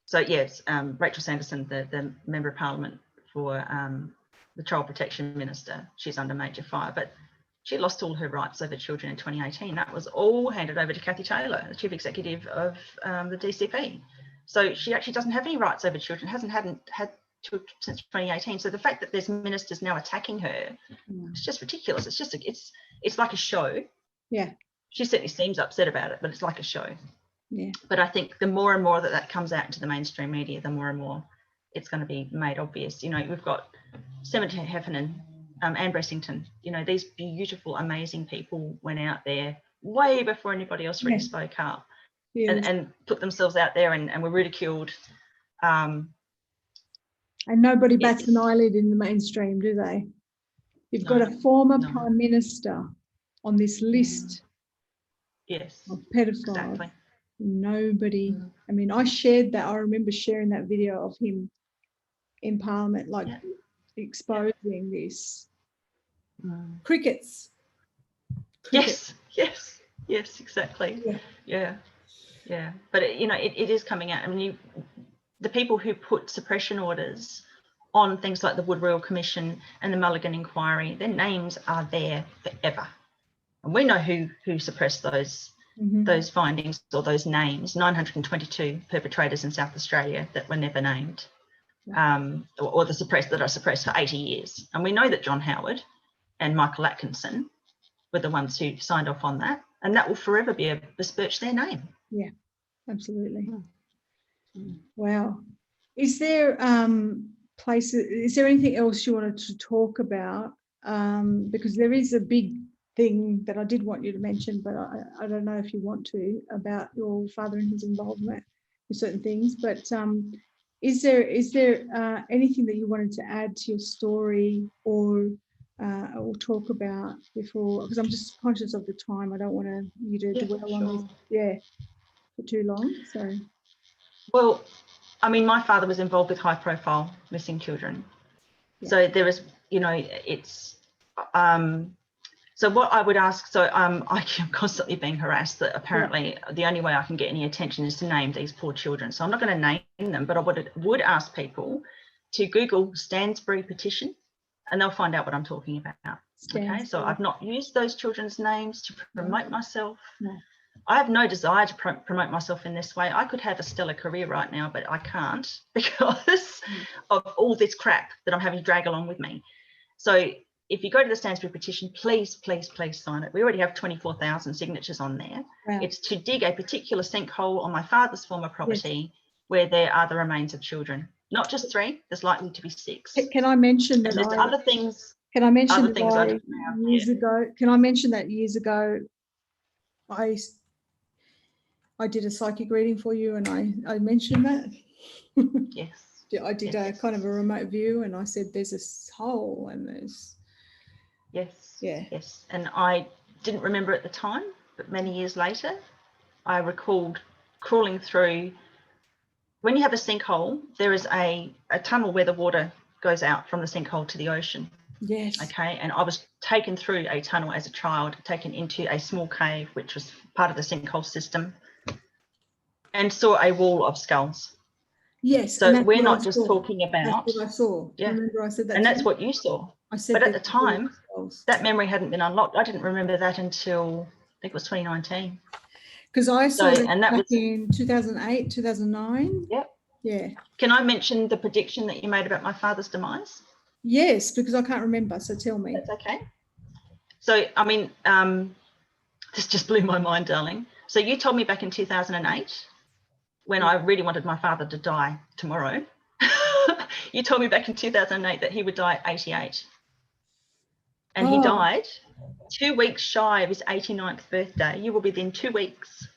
So yes, Rachel Sanderson, the Member of Parliament for the Child Protection Minister, she's under major fire, but she lost all her rights over children in 2018. That was all handed over to Cathy Taylor, the Chief Executive of the DCP. So she actually doesn't have any rights over children, hasn't had since 2018. So the fact that there's ministers now attacking her, it's just ridiculous. It's just it's like a show. Yeah. She certainly seems upset about it, but it's like a show. Yeah. But I think the more and more that comes out into the mainstream media, the more and more it's going to be made obvious. You know, we've got Senator Heffernan Anne Bressington. You know, these beautiful, amazing people went out there way before anybody else really spoke up, and put themselves out there and were ridiculed. And nobody bats an eyelid in the mainstream, do they? You've got a former Prime Minister on this list of pedophiles. Exactly. Nobody. I mean, I shared that. I remember sharing that video of him in Parliament, like exposing this. Crickets. Yes, exactly. Yeah. But it is coming out. I mean, the people who put suppression orders on things like the Wood Royal Commission and the Mulligan Inquiry, their names are there forever, and we know who suppressed those findings or those names. 922 perpetrators in South Australia that were never named, or the suppressed that are suppressed for 80 years. And we know that John Howard and Michael Atkinson were the ones who signed off on that, and that will forever be a besmirch their name. Yeah, absolutely. Wow. Is there is there anything else you wanted to talk about? Because there is a big thing that I did want you to mention, but I don't know if you want to, about your father and his involvement in certain things. But is there anything that you wanted to add to your story or talk about before? Because I'm just conscious of the time. I don't want you to dwell on this, for too long. So, well, I mean, my father was involved with high-profile missing children. So there is, it's. So what I would ask, I'm constantly being harassed that apparently the only way I can get any attention is to name these poor children. So I'm not going to name them, but I would ask people to Google Stansbury Petition, and they'll find out what I'm talking about. Okay, so I've not used those children's names to promote myself. I have no desire to promote myself in this way. I could have a stellar career right now, but I can't because of all this crap that I'm having to drag along with me. So if you go to the Stansbury Petition, please sign it. We already have 24,000 signatures on there. Wow. It's to dig a particular sinkhole on my father's former property where there are the remains of children. Not just 3, there's likely to be 6. Can I mention that? There's other things. Can I mention other things I don't know years ago? Can I mention that years ago I did a psychic reading for you, and I mentioned that. Yes. I did a kind of a remote view, and I said there's a hole and there's. Yes. And I didn't remember at the time, but many years later, I recalled crawling through. When you have a sinkhole, there is a tunnel where the water goes out from the sinkhole to the ocean. Yes. Okay. And I was taken through a tunnel as a child, taken into a small cave, which was part of the sinkhole system, and saw a wall of skulls. Yes. So we're not just talking about. That's what I saw. Yeah. Remember I said that. And that's what you saw. I said. But at the time, that memory hadn't been unlocked. I didn't remember that until I think it was 2019. Because I saw it back in 2008, 2009. Yep. Yeah. Can I mention the prediction that you made about my father's demise? Yes, because I can't remember. So tell me. That's okay. So, I mean, this just blew my mind, darling. So you told me back in 2008, when I really wanted my father to die tomorrow, you told me back in 2008 that he would die at 88. And he died 2 weeks shy of his 89th birthday. You were within 2 weeks.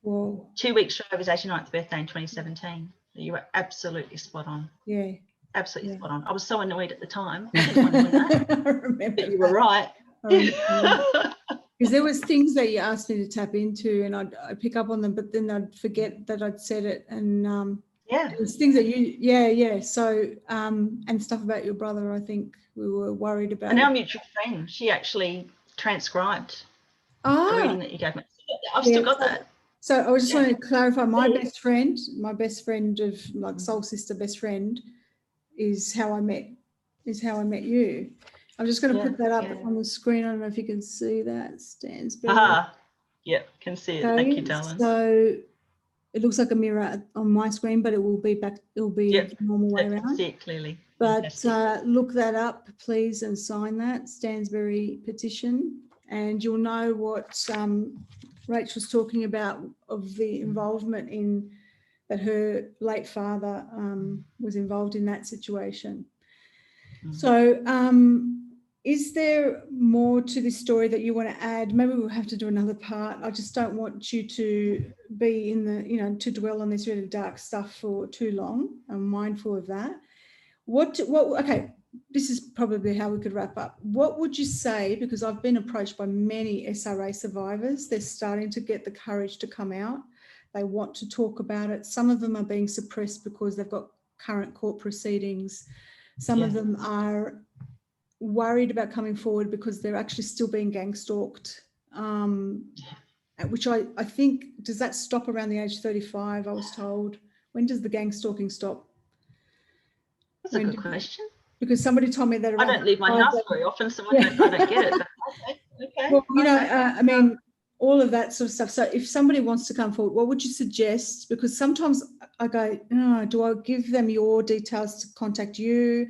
Whoa. 2 weeks shy of his 89th birthday in 2017. You were absolutely spot on. Yeah. Absolutely spot on. I was so annoyed at the time. I didn't want to win that. I remember. But you were right. Because there was things that you asked me to tap into, and I'd pick up on them, but then I'd forget that I'd said it. And it was things that you, So and stuff about your brother, I think we were worried about. And our mutual friend, she actually transcribed the reading that you gave me. I've still got that. So I was just wanting to clarify, my best friend of like soul sister best friend is how I met you. I'm just going to put that up on the screen. I don't know if you can see that. Stansbury. Yep, can see it. Thank you, darling. So it looks like a mirror on my screen, but it will be back. It will be the normal way around. Can see it clearly. But look that up, please, and sign that Stansbury Petition, and you'll know what Rachel's talking about of the involvement in that her late father was involved in that situation. So is there more to this story that you want to add? Maybe we'll have to do another part. I just don't want you to be in the, to dwell on this really dark stuff for too long. I'm mindful of that. Okay, this is probably how we could wrap up. What would you say, because I've been approached by many SRA survivors, they're starting to get the courage to come out. They want to talk about it. Some of them are being suppressed because they've got current court proceedings. Some of them are worried about coming forward because they're actually still being gang stalked, which I think, does that stop around the age 35, I was told? When does the gang stalking stop? That's a good question. Because somebody told me that I don't leave my house very often, so I don't get it. But okay. Well, I mean, all of that sort of stuff. So if somebody wants to come forward, what would you suggest? Because sometimes I go, do I give them your details to contact you?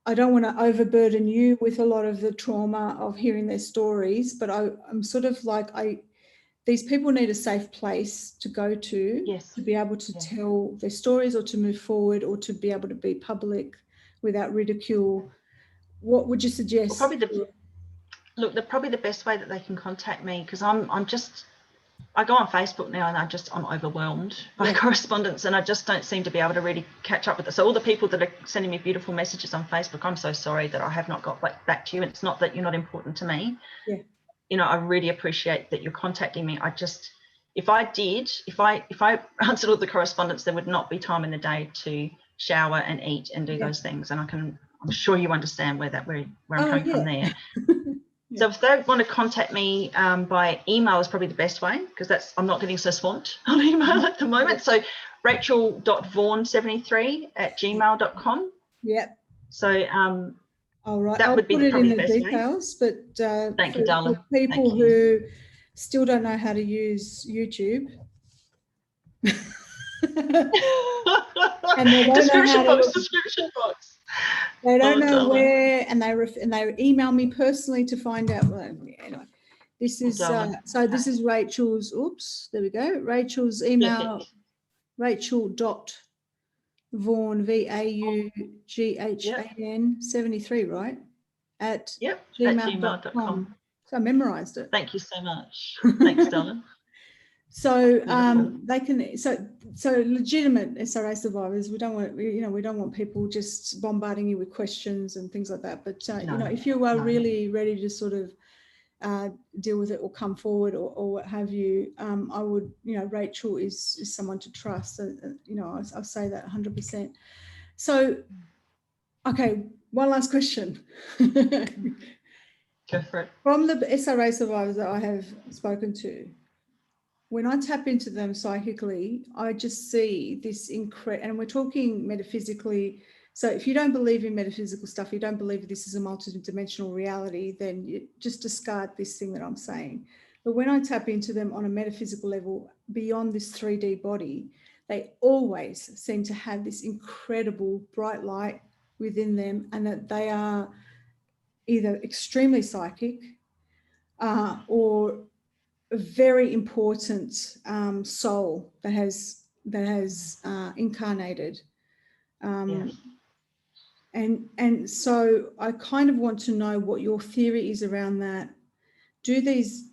I don't want to overburden you with a lot of the trauma of hearing their stories, but I'm sort of like, these people need a safe place to go to, to be able to tell their stories or to move forward or to be able to be public without ridicule. What would you suggest? Well, probably the best way that they can contact me, because I go on Facebook now and I'm overwhelmed by correspondence, and I just don't seem to be able to really catch up with it. So all the people that are sending me beautiful messages on Facebook, I'm so sorry that I have not got back to you. And it's not that you're not important to me. Yeah. I really appreciate that you're contacting me. If I answered all the correspondence, there would not be time in the day to shower and eat and do those things. And I'm sure you understand where I'm coming from there. So if they want to contact me by email is probably the best way, because I'm not getting so swamped on email at the moment. So rachel.vaughan73@gmail.com. Yep. So all right. That would be probably the best details, way. But thank you, darling. For people who still don't know how to use YouTube. And they don't description box. They don't know where, and they email me personally to find out. Well, anyway, this is this is Rachel's. Oops, there we go. Rachel's email. Rachel.Vaughan VAUGHAN 73, right? At gmail.com. So I memorized it. Thank you so much. Thanks, darling. So they can so legitimate SRA survivors, we don't want people just bombarding you with questions and things like that. But if you are really ready to sort of deal with it or come forward or what have you, I would, Rachel is someone to trust. So, I'll say that 100%. So, okay, one last question. Go for it. From the SRA survivors that I have spoken to, when I tap into them psychically, I just see this and we're talking metaphysically. So if you don't believe in metaphysical stuff, you don't believe this is a multidimensional reality, then you just discard this thing that I'm saying. But when I tap into them on a metaphysical level beyond this 3D body, they always seem to have this incredible bright light within them, and that they are either extremely psychic or a very important soul that has incarnated. And so I kind of want to know what your theory is around that. Do these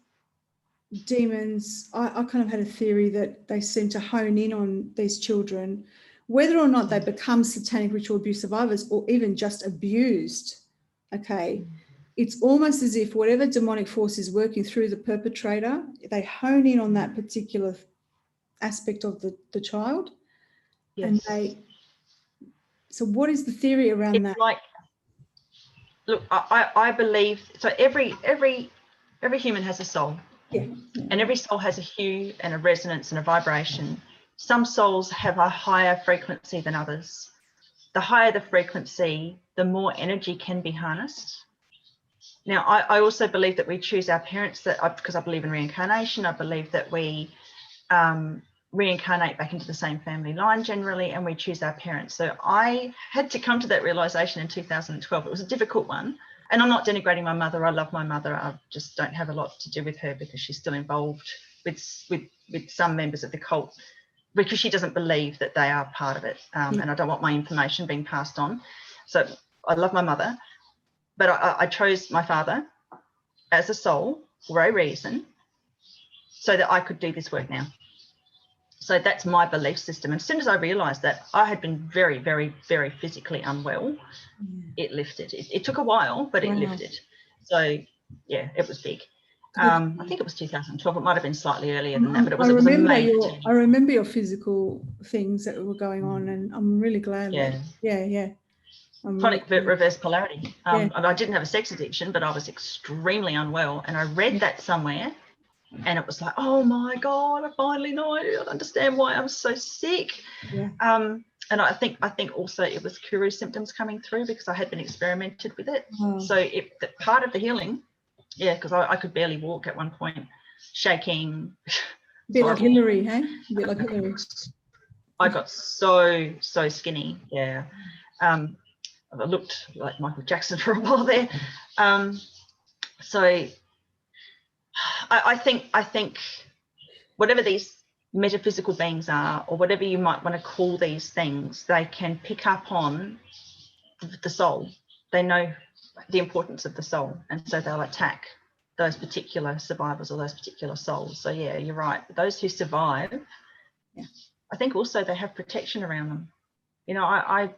demons, I kind of had a theory that they seem to hone in on these children, whether or not they become satanic ritual abuse survivors or even just abused, okay? It's almost as if whatever demonic force is working through the perpetrator, they hone in on that particular aspect of the child. Yes. And so what is the theory around that? Look, I believe, so every human has a soul. Yeah. And every soul has a hue and a resonance and a vibration. Some souls have a higher frequency than others. The higher the frequency, the more energy can be harnessed. Now, I also believe that we choose our parents, because I believe in reincarnation. I believe that we reincarnate back into the same family line generally, and we choose our parents. So I had to come to that realization in 2012. It was a difficult one. And I'm not denigrating my mother. I love my mother. I just don't have a lot to do with her because she's still involved with some members of the cult, because she doesn't believe that they are part of it. And I don't want my information being passed on. So I love my mother. but I chose my father as a soul for a reason, so that I could do this work now. So that's my belief system. And as soon as I realised that I had been very, very, very physically unwell, it lifted. It took a while, but it lifted. So yeah, it was big. I think it was 2012. It might have been slightly earlier than that, but it was amazing. I remember your physical things that were going on, and I'm really glad. Yeah. Chronic reverse polarity. And I didn't have a sex addiction, but I was extremely unwell. And I read that somewhere, and it was like, oh my God, I finally know. I understand why I'm so sick. Yeah. And I think also it was Kuru symptoms coming through, because I had been experimented with it. Oh. So part of the healing, because I could barely walk at one point, shaking. A bit like Hillary, hey? A bit like Hillary. I got so skinny. Yeah. I looked like Michael Jackson for a while there. So I think whatever these metaphysical beings are, or whatever you might want to call these things, they can pick up on the soul. They know the importance of the soul, and so they'll attack those particular survivors or those particular souls. So yeah, you're right. Those who survive, I think also they have protection around them. You know, I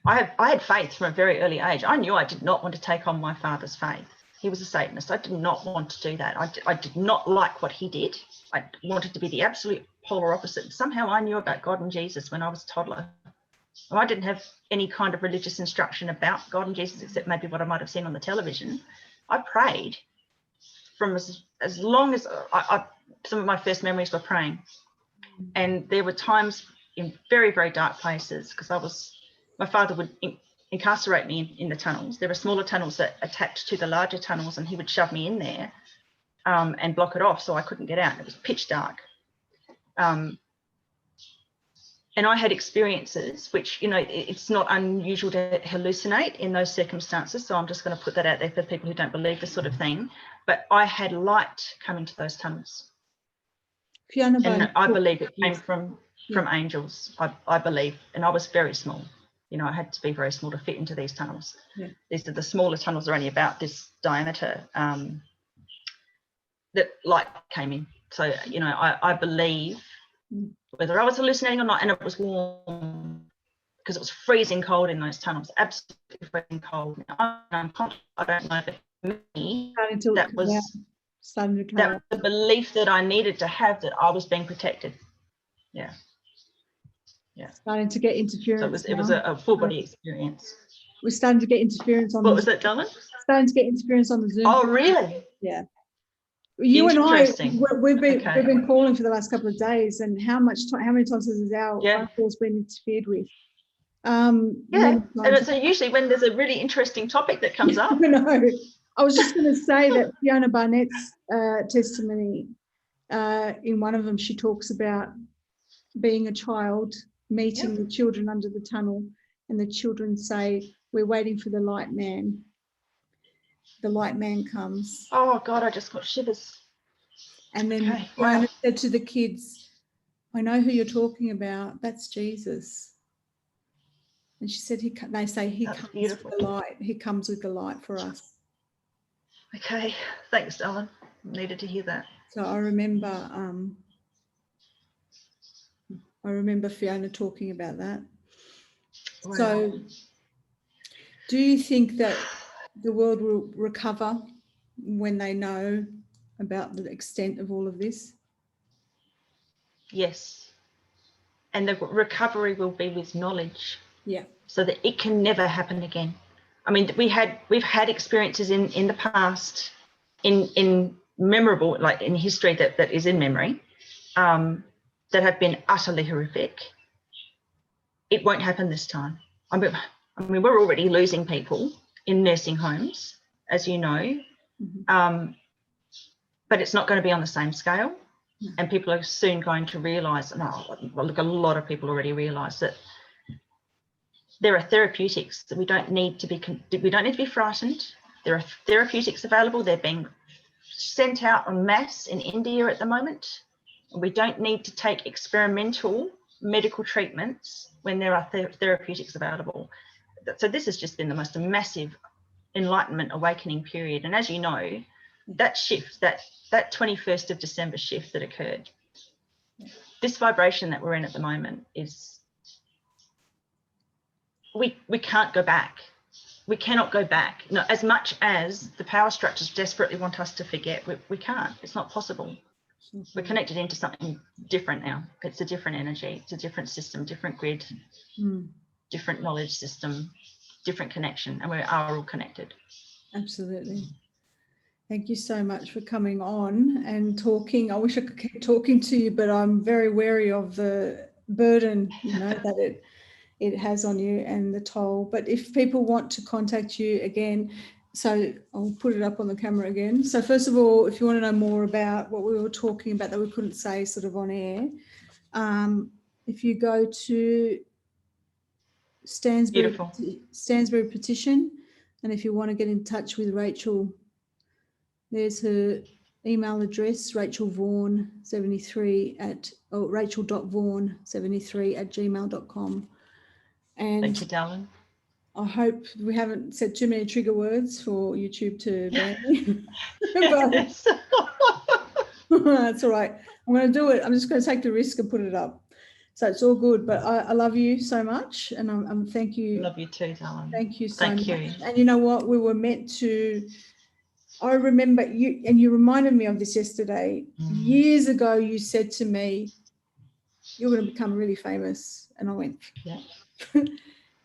had faith from a very early age. I knew I did not want to take on my father's faith. He was a Satanist. I did not want to do that. I did not like what he did. I wanted to be the absolute polar opposite. Somehow I knew about God and Jesus when I was a toddler. I didn't have any kind of religious instruction about God and Jesus, except maybe what I might have seen on the television. I prayed from as long as some of my first memories were praying. And there were times in very, very dark places, because my father would incarcerate me in the tunnels. There were smaller tunnels that attached to the larger tunnels, and he would shove me in there and block it off so I couldn't get out. It was pitch dark. And I had experiences which, you know, it's not unusual to hallucinate in those circumstances. So I'm just going to put that out there for people who don't believe this sort of thing. But I had light coming to those tunnels. And I believe it came from angels, I believe. And I was very small. You know, I had to be very small to fit into these tunnels. Yeah. These are the smaller tunnels, are only about this diameter, that light came in. So, you know, I believe, whether I was hallucinating or not, and it was warm, because it was freezing cold in those tunnels, absolutely freezing cold. I don't know, but for me, that was the belief that I needed to have, that I was being protected. Yeah. Yeah. Starting to get interference. So it was a full body experience. We're starting to get interference on. What was that, darling? Starting to get interference on the Zoom. Oh, really? Yeah. You and I, we've been calling for the last couple of days, and how many times has our phone calls been interfered with? And it's usually when there's a really interesting topic that comes up. No, I was just going to say that Fiona Barnett's testimony, in one of them, she talks about being a child, meeting the children under the tunnel, and the children say, "We're waiting for the light man." The light man comes. Oh God, I just got shivers. And then Fiona said to the kids, "I know who you're talking about. That's Jesus." And she said, they say he comes with the light. He comes with the light for us. Okay, thanks, Ellen. Needed to hear that. So I remember Fiona talking about that. Wow. So do you think that the world will recover when they know about the extent of all of this? Yes. And the recovery will be with knowledge. Yeah. So that it can never happen again. I mean, we've had experiences in the past, in memorable, like in history that is in memory, that have been utterly horrific. It won't happen this time. I mean, we're already losing people in nursing homes, as you know, but it's not going to be on the same scale. And people are soon going to realise, look, a lot of people already realise that there are therapeutics that we don't need to be frightened. There are therapeutics available. They're being sent out en masse in India at the moment. We don't need to take experimental medical treatments when there are therapeutics available. So this has just been the most massive enlightenment awakening period. And as you know, that shift, that 21st of December shift that occurred, this vibration that we're in at the moment is, we can't go back. We cannot go back. No, as much as the power structures desperately want us to forget, we can't. It's not possible. We're connected into something different now. It's a different energy. It's a different system, different grid, different knowledge system, different connection, and we are all connected. Absolutely. Thank you so much for coming on and talking. I wish I could keep talking to you, but I'm very wary of the burden, you know, that it has on you and the toll. But if people want to contact you again, so I'll put it up on the camera again. So first of all, if you want to know more about what we were talking about that we couldn't say sort of on air, if you go to Stansbury Petition, and if you want to get in touch with Rachel, there's her email address, rachel.vaughan73 and thank you, darling. I hope we haven't said too many trigger words for YouTube to ban me. That's all right. I'm going to do it. I'm just going to take the risk and put it up. So it's all good. But I love you so much, and I'm thank you. Love you too, darling. Thank you so much. Thank you. And you know what? We were meant to. I remember you, and you reminded me of this yesterday. Years ago, you said to me, "You're going to become really famous," and I went, "Yeah."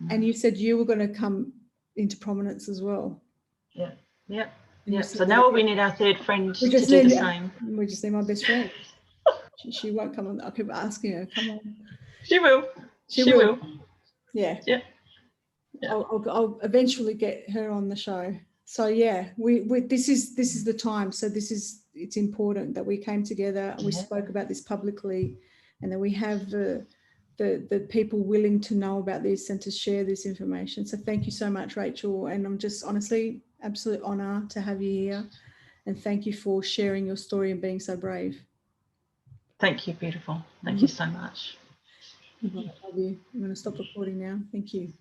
And you said you were going to come into prominence as well. Yeah, yeah, yeah. So now we need our third friend to do the same. We just need my best friend. She won't come on. I keep asking her, come on. She will. She will. Yeah. Yeah. I'll eventually get her on the show. So yeah, we this is the time. So it's important that we came together and we spoke about this publicly, and that we have the people willing to know about this and to share this information. So thank you so much, Rachel. And I'm just honestly absolute honor to have you here. And thank you for sharing your story and being so brave. Thank you, beautiful. Thank you so much. I love you. I'm going to stop recording now. Thank you.